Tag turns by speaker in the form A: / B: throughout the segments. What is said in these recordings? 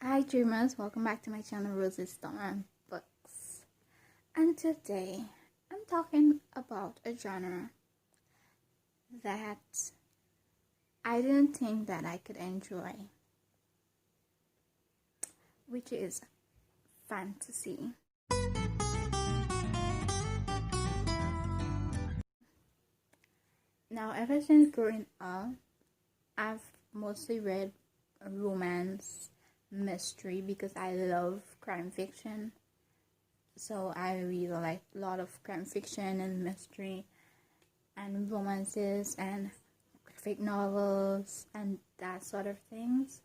A: Hi dreamers, welcome back to my channel Roseiz Books. And today I'm talking about a genre that I didn't think that I could enjoy, which is fantasy. Now, ever since growing up, I've mostly read romance, mystery because I love crime fiction. So I read like a lot of crime fiction and mystery and romances and graphic novels and that sort of things.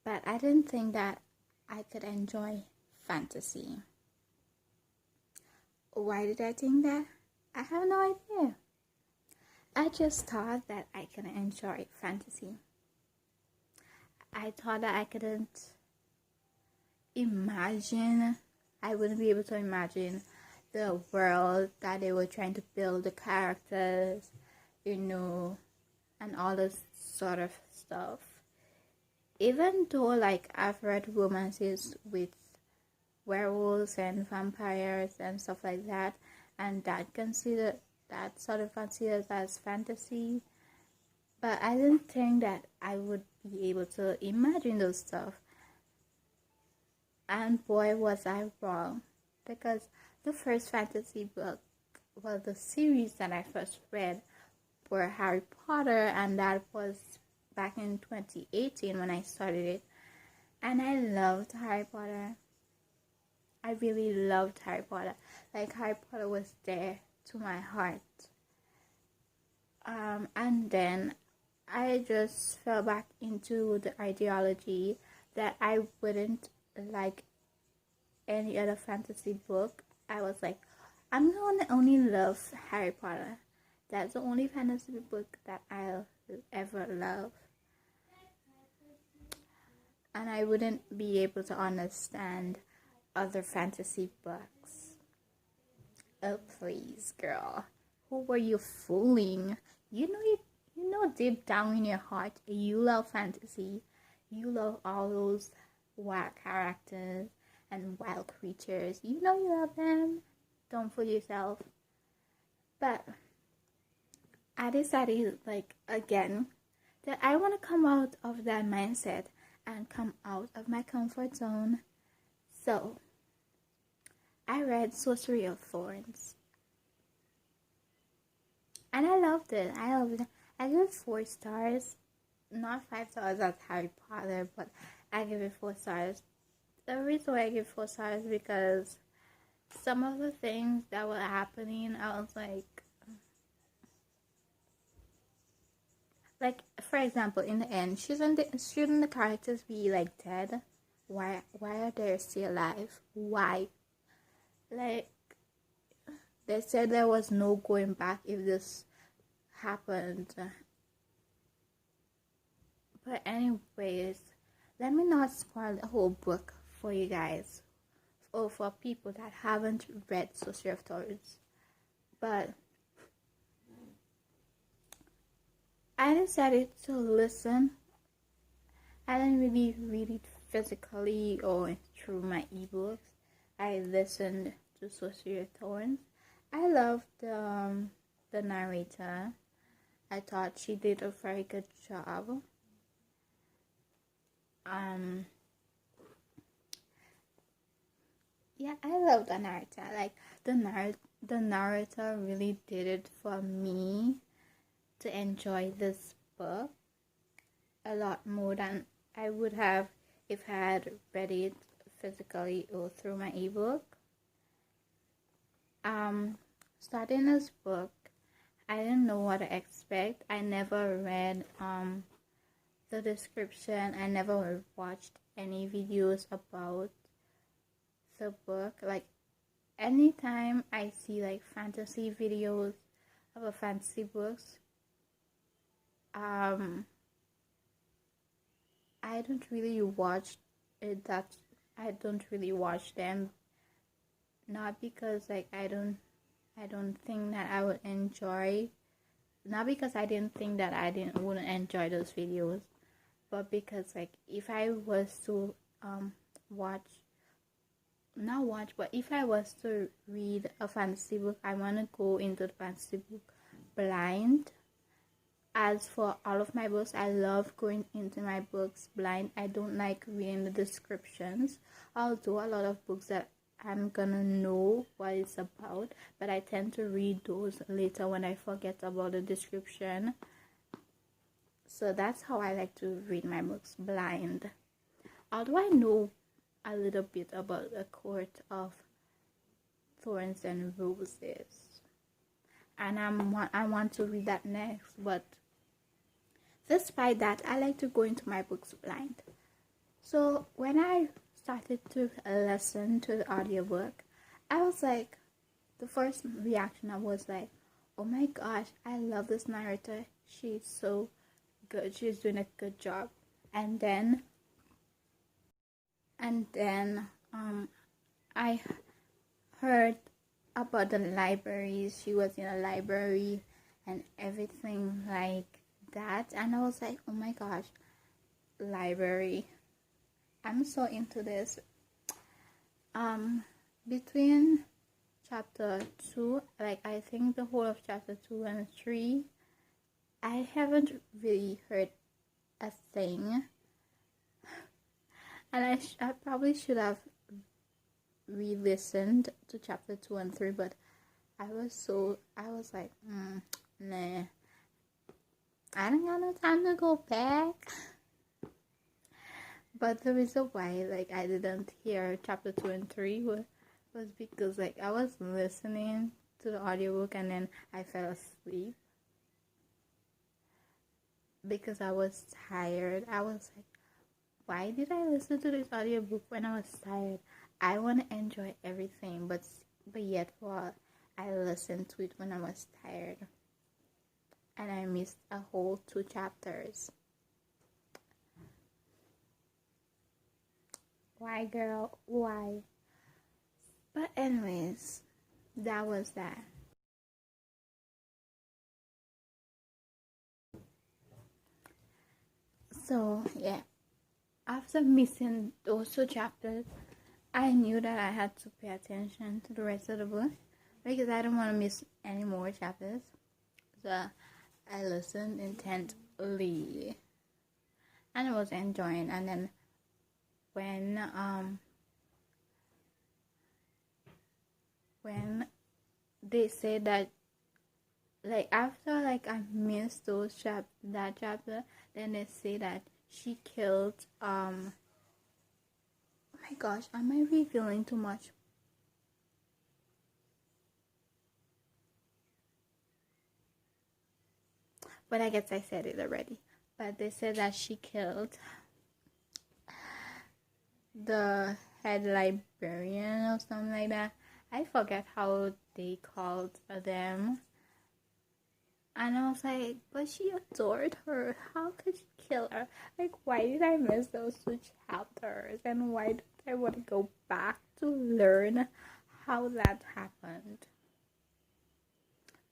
A: But I didn't think that I could enjoy fantasy. Why did I think that? I have no idea. I just thought that I could enjoy fantasy. I thought that I couldn't imagine, I wouldn't be able to imagine the world that they were trying to build, the characters, and all this sort of stuff. Even though like I've read romances with werewolves and vampires and stuff like that, and that sort of considered as fantasy, but I didn't think that I would be able to imagine those stuff. And boy, was I wrong, because the first fantasy book, well, the series that I first read were Harry Potter, and that was back in 2018 when I started it. And I loved Harry Potter. I really loved Harry Potter. Like, Harry Potter was there to my heart. And then I just fell back into the ideology that I wouldn't like any other fantasy book. I was like, I'm gonna only love Harry Potter. That's the only fantasy book that I'll ever love. And I wouldn't be able to understand other fantasy books. Oh please, girl, who were you fooling? You know deep down in your heart you love fantasy. You love all those wild characters and wild creatures. You know you love them. Don't fool yourself. But I decided, like, again, that I want to come out of that mindset and come out of my comfort zone. So I read Sorcery of Thorns, and I loved it. I give it 4 stars, not 5 stars as Harry Potter, but I give it 4 stars. The reason why I give 4 stars is because some of the things that were happening, I was like, for example, in the end, shouldn't the characters be like dead? Why are they still alive? Why? Like, they said there was no going back if this happened. But anyways, let me not spoil the whole book for you guys, or for people that haven't read Sorcery of Thorns. But I decided to listen. I didn't really read it physically or through my ebooks. I listened to Sorcery of Thorns. I loved the narrator. I thought she did a very good job. Yeah, I love the narrator. Like, the narrator really did it for me to enjoy this book a lot more than I would have if I had read it physically or through my ebook. Starting this book, I didn't know what to expect. I never read the description. I never watched any videos about the book. Like, anytime I see like fantasy videos of a fantasy books, I don't really watch it. That I don't really watch them, not because like I don't think that I would enjoy, not because I didn't think that I wouldn't enjoy those videos, but because like if I was to watch not watch but if I was to read a fantasy book, I want to go into the fantasy book blind. As for all of my books, I love going into my books blind. I don't like reading the descriptions, although a lot of books that I'm gonna know what it's about, but I tend to read those later when I forget about the description. So that's how I like to read my books blind. Although I know a little bit about the Court of Thorns and Roses, and I want to read that next, but despite that, I like to go into my books blind. So when I started to listen to the audiobook, I was like, the first reaction I was like, oh my gosh, I love this narrator. She's so good. She's doing a good job. And then I heard about the libraries. She was in a library and everything like that, and I was like, oh my gosh, library, I'm so into this. Between chapter 2, like I think the whole of chapter 2 and 3, I haven't really heard a thing, and I probably should have re-listened to chapter 2 and 3, but I was like, nah, I don't got no time to go back. But the reason why like I didn't hear chapter 2 and 3 was because like I was listening to the audiobook and then I fell asleep because I was tired. I was like, why did I listen to this audiobook when I was tired? I want to enjoy everything, but yet what, I listened to it when I was tired, and I missed a whole 2 chapters. Why, girl? Why? But anyways, that was that. So yeah, after missing those 2 chapters, I knew that I had to pay attention to the rest of the book because I don't want to miss any more chapters. So I listened intently and I was enjoying. And then when they say that, like after like I missed that chapter, then they say that she killed oh my gosh, am I revealing too much? But I guess I said it already. But they said that she killed the head librarian or something like that. I forget how they called them. And I was like, but she adored her. How could she kill her? Like, why did I miss those 2 chapters? And why did I want to go back to learn how that happened?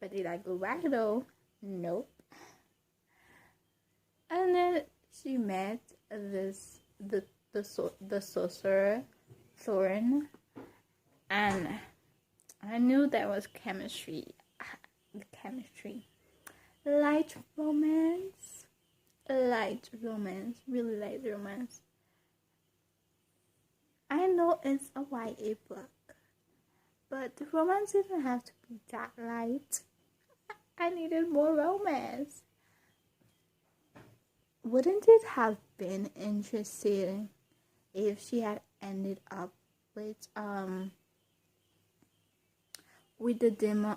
A: But did I go back though? Nope. And then she met the Sorcerer Thorn, and I knew there was chemistry. The chemistry. Light romance, really light romance. I know it's a YA book, but the romance didn't have to be that light. I needed more romance. Wouldn't it have been interesting if she had ended up with the demon?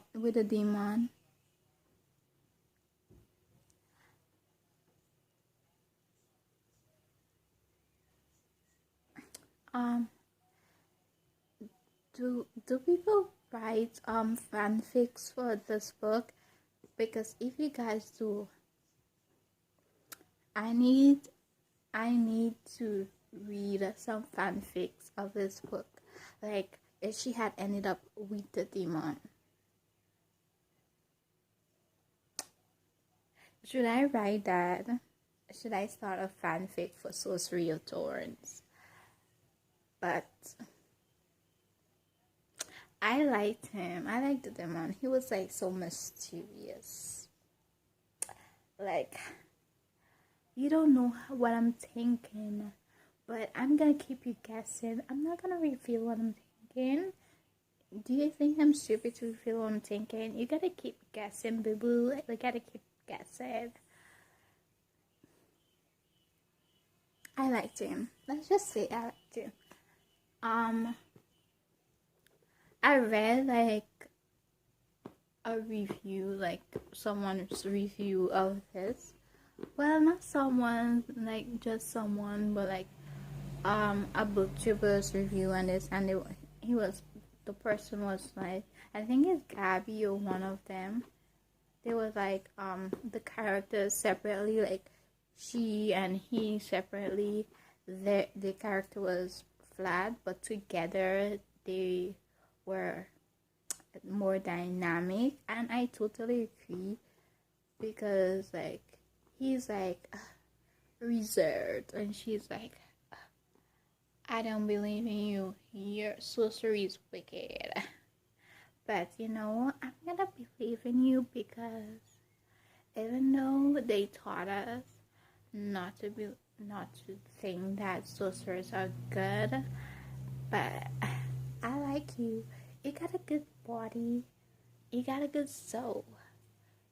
A: Do people write fanfics for this book? Because if you guys do, I need to read some fanfics of this book. Like if she had ended up with the demon. Should I write that? should I start a fanfic for Sorcery of Thorns? But I liked him. I liked the demon. He was like so mysterious. Like, you don't know what I'm thinking, but I'm gonna keep you guessing. I'm not gonna reveal what I'm thinking. Do you think I'm stupid to reveal what I'm thinking? You gotta keep guessing, boo boo. You gotta keep guessing. I liked him. Let's just say I liked him. I read like a review, like someone's review of this. Well, not someone, like just someone, but like a booktuber's review on this, and the person was like, I think it's Gabby or one of them. They were like the characters separately, like she and he separately. The character was flat, but together they were more dynamic, and I totally agree, because like he's like reserved and she's like, I don't believe in you, your sorcery is wicked, but you know, I'm gonna believe in you, because even though they taught us not to think that sorcerers are good, but I like you. You got a good body. You got a good soul.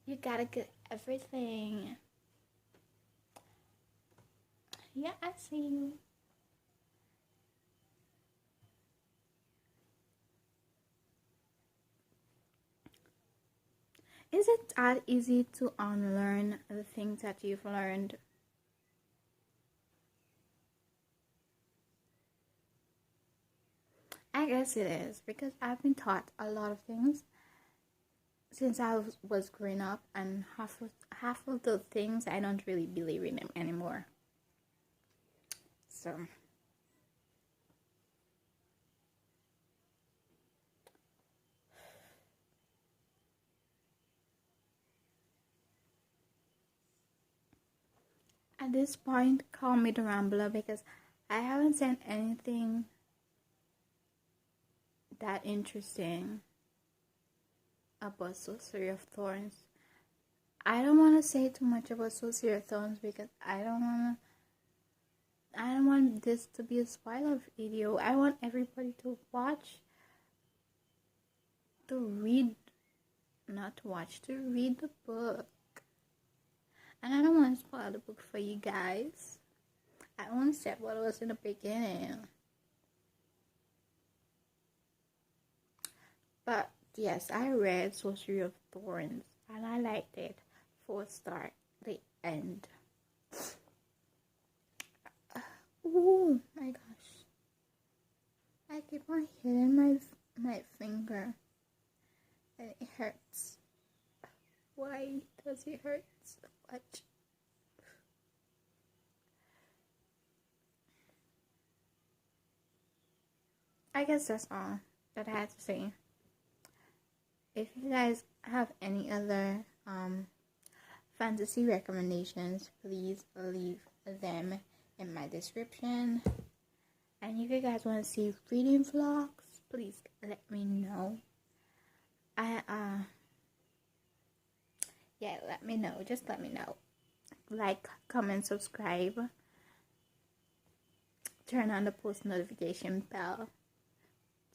A: You got a good everything. Yeah, I see you. Is it that easy to unlearn the things that you've learned? I guess it is, because I've been taught a lot of things since I was growing up, and half of the things I don't really believe in them anymore. So at this point, call me the Rambler, because I haven't seen anything that interesting about Sorcery of Thorns. I don't want to say too much about Sorcery of Thorns, because I don't want this to be a spoiler video. I want everybody to watch, to read, not to watch, to read the book. And I don't want to spoil the book for you guys. I only said what was in the beginning. But yes, I read Sorcery of Thorns and I liked it. 4-star, the end. Oh my gosh. I keep on hitting my finger and it hurts. Why does it hurt so much? I guess that's all that I had to say. If you guys have any other fantasy recommendations, please leave them in my description. And if you guys want to see reading vlogs, please let me know. Yeah, let me know. Just let me know. Like, comment, subscribe. Turn on the post notification bell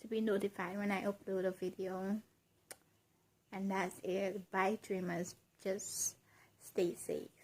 A: to be notified when I upload a video. And that's it. Bye, dreamers. Just stay safe.